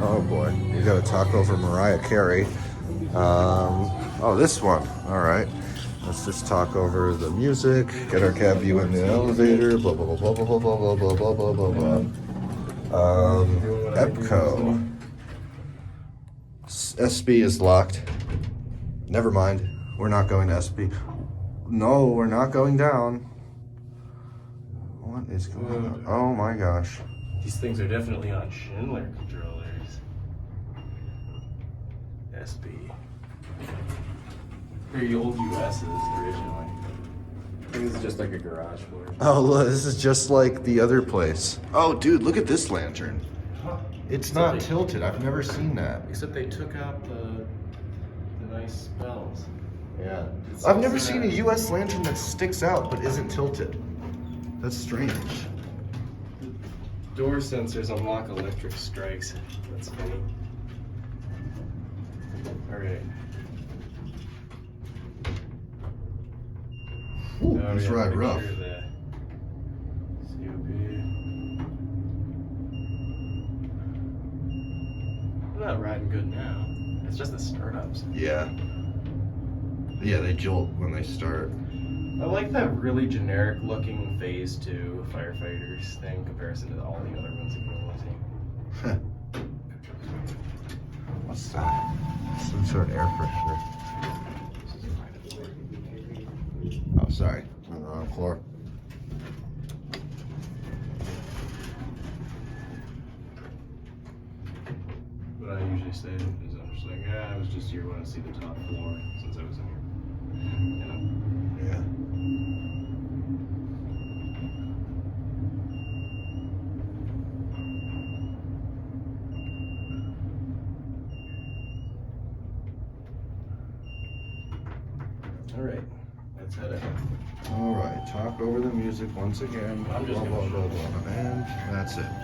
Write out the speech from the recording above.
Oh boy, you got a taco for Mariah Carey. Oh, this one. All right. Let's just talk over the music, get our cab view in the elevator, blah, blah, blah, blah, blah, blah, blah, blah, blah, blah, blah, blah, blah. Epco. SB is locked. Never mind. We're not going to SB. No, we're not going down. What is going on? Oh my gosh. These things are definitely on Schindler controllers. SB. They're the old US's originally. I think this is just like a garage floor. Oh, look, this is just like the other place. Oh, dude, look at this lantern. It's not tilted. I've never seen that. Except they took out the nice bells. Yeah. I've never seen a US lantern that sticks out but isn't tilted. That's strange. Door sensors unlock electric strikes. That's funny. Alright. Ooh, that's right, rough. We're not riding good now. It's just the startups. Yeah. Yeah, they jolt when they start. I like that really generic looking phase 2 firefighters thing in comparison to all the other ones that you normally see. What's that? Some sort of air freshener. Oh, sorry. On the wrong floor. What I usually say is I'm just like, yeah, I was just here when I see the top floor since I was in here. You know? Yeah. All right, let's head out. All right, talk over the music once again. I'm just Blah, gonna blah, blah, blah. And that's it.